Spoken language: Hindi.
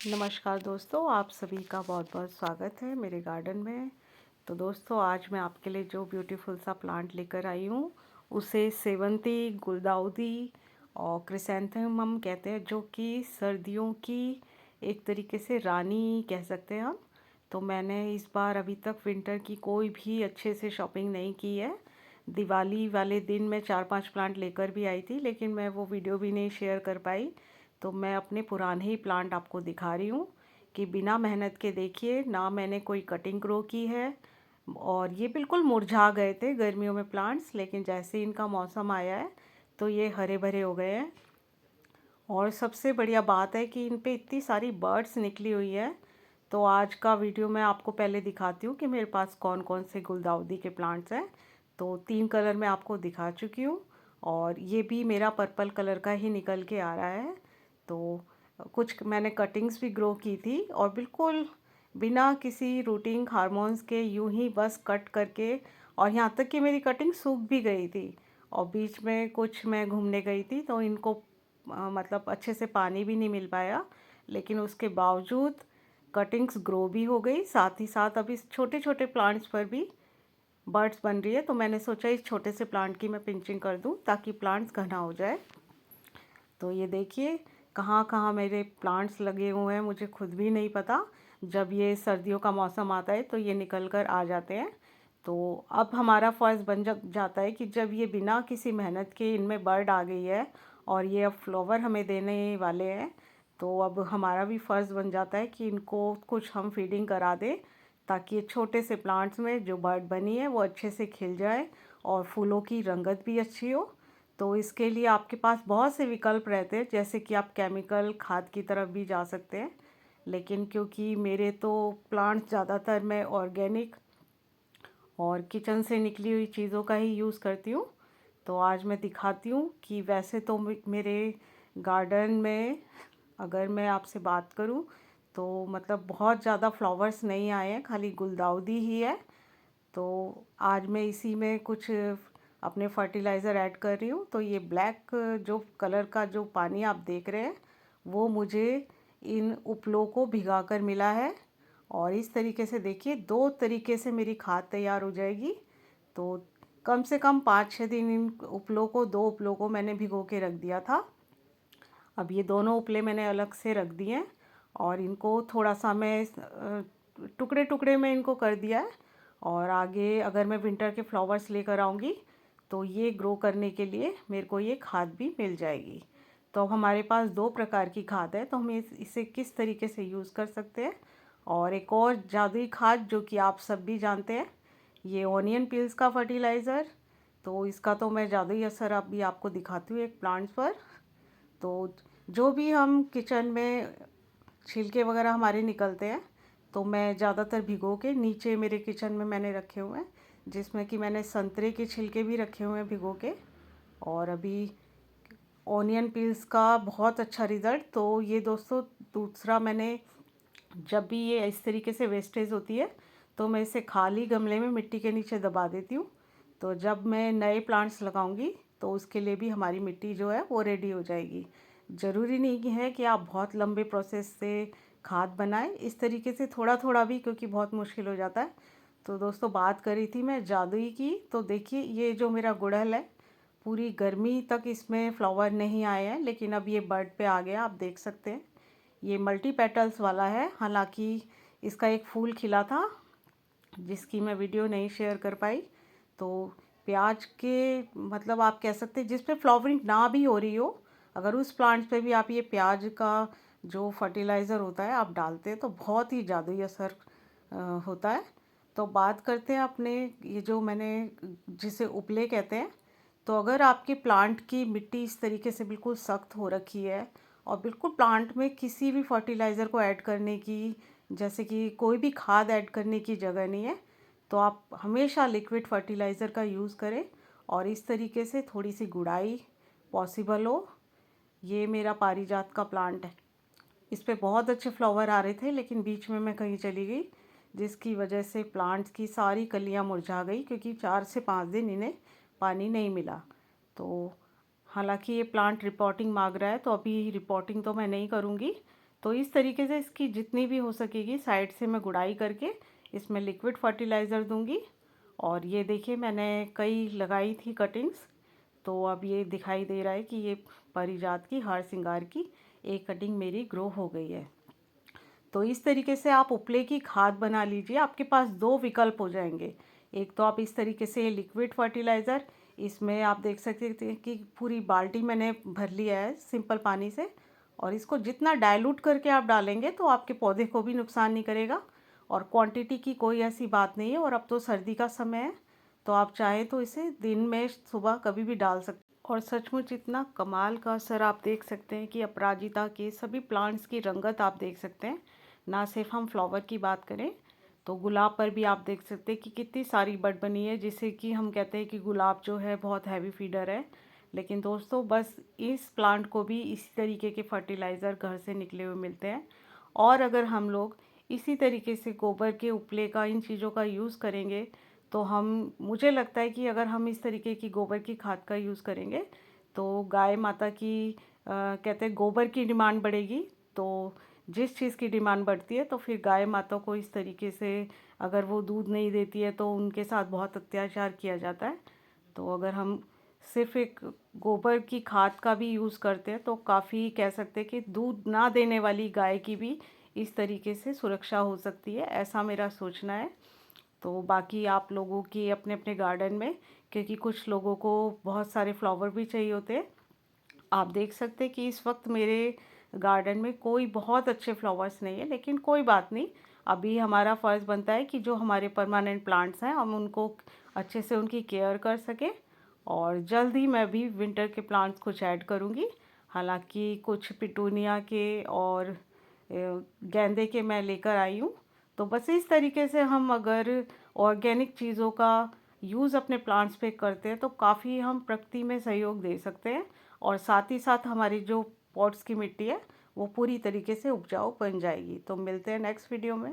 नमस्कार दोस्तों, आप सभी का बहुत बहुत स्वागत है मेरे गार्डन में। तो दोस्तों, आज मैं आपके लिए जो ब्यूटीफुल सा प्लांट लेकर आई हूँ उसे सेवंती, गुलदाउदी और क्रिसैंथेमम कहते हैं, जो कि सर्दियों की एक तरीके से रानी कह सकते हैं हम। तो मैंने इस बार अभी तक विंटर की कोई भी अच्छे से शॉपिंग नहीं की है। दिवाली वाले दिन मैं 4-5 प्लांट लेकर भी आई थी, लेकिन मैं वो वीडियो भी नहीं शेयर कर पाई। तो मैं अपने पुराने ही प्लांट आपको दिखा रही हूँ कि बिना मेहनत के देखिए, ना मैंने कोई कटिंग ग्रो की है। और ये बिल्कुल मुरझा गए थे गर्मियों में प्लांट्स, लेकिन जैसे ही इनका मौसम आया है तो ये हरे भरे हो गए हैं। और सबसे बढ़िया बात है कि इन पे इतनी सारी बर्ड्स निकली हुई है। तो आज का वीडियो मैं आपको पहले दिखाती हूँ कि मेरे पास कौन कौन से गुलदाउदी के प्लांट्स हैं। तो 3 कलर मैं आपको दिखा चुकी हूँ, और ये भी मेरा पर्पल कलर का ही निकल के आ रहा है। तो कुछ मैंने कटिंग्स भी ग्रो की थी, और बिल्कुल बिना किसी रूटिंग हार्मोन्स के यूं ही बस कट करके। और यहाँ तक कि मेरी कटिंग सूख भी गई थी, और बीच में कुछ मैं घूमने गई थी तो इनको मतलब अच्छे से पानी भी नहीं मिल पाया। लेकिन उसके बावजूद कटिंग्स ग्रो भी हो गई, साथ ही साथ अभी छोटे छोटे प्लांट्स पर भी बर्ड्स बन रही है। तो मैंने सोचा इस छोटे से प्लांट की मैं पिंचिंग कर दूं ताकि प्लांट्स घना हो जाए। तो ये देखिए कहाँ कहाँ मेरे प्लांट्स लगे हुए हैं, मुझे खुद भी नहीं पता। जब ये सर्दियों का मौसम आता है तो ये निकल कर आ जाते हैं। तो अब हमारा फ़र्ज़ बन जाता है कि जब ये बिना किसी मेहनत के इनमें बर्ड आ गई है और ये अब फ्लावर हमें देने वाले हैं, तो अब हमारा भी फ़र्ज़ बन जाता है कि इनको कुछ हम फीडिंग करा दें, ताकि ये छोटे से प्लांट्स में जो बर्ड बनी है वो अच्छे से खिल जाए और फूलों की रंगत भी अच्छी हो। तो इसके लिए आपके पास बहुत से विकल्प रहते हैं, जैसे कि आप केमिकल खाद की तरफ भी जा सकते हैं। लेकिन क्योंकि मेरे तो प्लांट्स ज़्यादातर मैं ऑर्गेनिक और किचन से निकली हुई चीज़ों का ही यूज़ करती हूँ। तो आज मैं दिखाती हूँ कि वैसे तो मेरे गार्डन में, अगर मैं आपसे बात करूँ तो मतलब बहुत ज़्यादा फ्लावर्स नहीं आए हैं, खाली गुलदाउदी ही है। तो आज मैं इसी में कुछ अपने फर्टिलाइज़र ऐड कर रही हूँ। तो ये ब्लैक जो कलर का जो पानी आप देख रहे हैं वो मुझे इन उपलों को भिगाकर मिला है। और इस तरीके से देखिए 2 तरीके से मेरी खाद तैयार हो जाएगी। तो कम से कम 5-6 दिन इन उपलों को, 2 उपलों को मैंने भिगो के रख दिया था। अब ये दोनों उपले मैंने अलग से रख दिए हैं, और इनको थोड़ा सा मैं टुकड़े टुकड़े में इनको कर दिया है। और आगे अगर मैं विंटर के फ्लावर्स लेकर आऊँगी तो ये ग्रो करने के लिए मेरे को ये खाद भी मिल जाएगी। तो अब हमारे पास 2 प्रकार की खाद है, तो हम इसे किस तरीके से यूज़ कर सकते हैं। और एक और जादुई खाद जो कि आप सब भी जानते हैं, ये ऑनियन पील्स का फर्टिलाइज़र। तो इसका तो मैं जादुई असर अभी आपको दिखाती हूँ एक प्लांट्स पर। तो जो भी हम किचन में छिलके वगैरह हमारे निकलते हैं, तो मैं ज़्यादातर भिगो के नीचे मेरे किचन में मैंने रखे हुए हैं, जिसमें कि मैंने संतरे के छिलके भी रखे हुए हैं भिगो के। और अभी ऑनियन पील्स का बहुत अच्छा रिज़ल्ट। तो ये दोस्तों दूसरा, मैंने जब भी ये इस तरीके से वेस्टेज होती है तो मैं इसे खाली गमले में मिट्टी के नीचे दबा देती हूँ। तो जब मैं नए प्लांट्स लगाऊंगी तो उसके लिए भी हमारी मिट्टी जो है वो रेडी हो जाएगी। ज़रूरी नहीं है कि आप बहुत लंबे प्रोसेस से खाद बनाएं, इस तरीके से थोड़ा थोड़ा भी, क्योंकि बहुत मुश्किल हो जाता है। तो दोस्तों, बात करी थी मैं जादुई की, तो देखिए ये जो मेरा गुड़हल है, पूरी गर्मी तक इसमें फ्लावर नहीं आए हैं, लेकिन अब ये बर्ड पे आ गया, आप देख सकते हैं। ये मल्टी पेटल्स वाला है, हालांकि इसका एक फूल खिला था जिसकी मैं वीडियो नहीं शेयर कर पाई। तो प्याज के, मतलब आप कह सकते हैं जिस पे फ्लावरिंग ना भी हो रही हो, अगर उस प्लांट पे भी आप ये प्याज का जो फर्टिलाइज़र होता है आप डालते हैं तो बहुत ही जादुई असर होता है। तो बात करते हैं अपने, ये जो मैंने जिसे उपले कहते हैं। तो अगर आपके प्लांट की मिट्टी इस तरीके से बिल्कुल सख्त हो रखी है और बिल्कुल प्लांट में किसी भी फर्टिलाइज़र को ऐड करने की, जैसे कि कोई भी खाद ऐड करने की जगह नहीं है, तो आप हमेशा लिक्विड फर्टिलाइज़र का यूज़ करें। और इस तरीके से थोड़ी सी गुड़ाई पॉसिबल हो। ये मेरा पारिजात का प्लांट है, इस पे बहुत अच्छे फ्लावर आ रहे थे, लेकिन बीच में मैं कहीं चली गई जिसकी वजह से प्लांट्स की सारी कलियां मुरझा गई, क्योंकि 4 से 5 दिन इन्हें पानी नहीं मिला। तो हालांकि ये प्लांट रिपोर्टिंग मांग रहा है, तो अभी रिपोर्टिंग तो मैं नहीं करूँगी। तो इस तरीके से इसकी जितनी भी हो सकेगी साइड से मैं गुड़ाई करके इसमें लिक्विड फर्टिलाइज़र दूंगी। और ये देखिए मैंने कई लगाई थी कटिंग्स, तो अब ये दिखाई दे रहा है कि ये पारिजात की हार श्रृंगार की एक कटिंग मेरी ग्रो हो गई है। तो इस तरीके से आप उपले की खाद बना लीजिए। आपके पास दो विकल्प हो जाएंगे। एक तो आप इस तरीके से लिक्विड फर्टिलाइज़र, इसमें आप देख सकते हैं कि पूरी बाल्टी मैंने भर लिया है सिंपल पानी से, और इसको जितना डाइल्यूट करके आप डालेंगे तो आपके पौधे को भी नुकसान नहीं करेगा, और क्वांटिटी की कोई ऐसी बात नहीं है। और अब तो सर्दी का समय है, तो आप चाहें तो इसे दिन में सुबह कभी भी डाल सकते हैं। और सचमुच इतना कमाल का असर आप देख सकते हैं कि अपराजिता के सभी प्लांट्स की रंगत आप देख सकते हैं। ना सिर्फ हम फ्लावर की बात करें तो गुलाब पर भी आप देख सकते हैं कि कितनी सारी बड बनी है, जिससे कि हम कहते हैं कि गुलाब जो है बहुत हैवी फीडर है। लेकिन दोस्तों बस इस प्लांट को भी इसी तरीके के फर्टिलाइज़र घर से निकले हुए मिलते हैं। और अगर हम लोग इसी तरीके से गोबर के उपले का इन चीज़ों का यूज़ करेंगे तो मुझे लगता है कि अगर हम इस तरीके की गोबर की खाद का यूज़ करेंगे तो गाय माता की कहते हैं गोबर की डिमांड बढ़ेगी। तो जिस चीज़ की डिमांड बढ़ती है तो फिर गाय माता को इस तरीके से अगर वो दूध नहीं देती है तो उनके साथ बहुत अत्याचार किया जाता है। तो अगर हम सिर्फ एक गोबर की खाद का भी यूज़ करते हैं तो काफ़ी कह सकते हैं कि दूध ना देने वाली गाय की भी इस तरीके से सुरक्षा हो सकती है, ऐसा मेरा सोचना है। तो बाकी आप लोगों की अपने अपने गार्डन में, क्योंकि कुछ लोगों को बहुत सारे फ्लावर भी चाहिए होते हैं। आप देख सकते हैं कि इस वक्त मेरे गार्डन में कोई बहुत अच्छे फ्लावर्स नहीं है, लेकिन कोई बात नहीं। अभी हमारा फ़र्ज़ बनता है कि जो हमारे परमानेंट प्लांट्स हैं हम उनको अच्छे से उनकी केयर कर सकें। और जल्द ही मैं भी विंटर के प्लांट्स कुछ ऐड करूँगी। हालांकि कुछ पिटूनिया के और गेंदे के मैं लेकर आई हूँ। तो बस इस तरीके से हम अगर ऑर्गेनिक चीज़ों का यूज़ अपने प्लांट्स पे करते हैं तो काफ़ी हम प्रकृति में सहयोग दे सकते हैं, और साथ ही साथ हमारी जो पॉट्स की मिट्टी है वो पूरी तरीके से उपजाऊ बन जाएगी। तो मिलते हैं नेक्स्ट वीडियो में।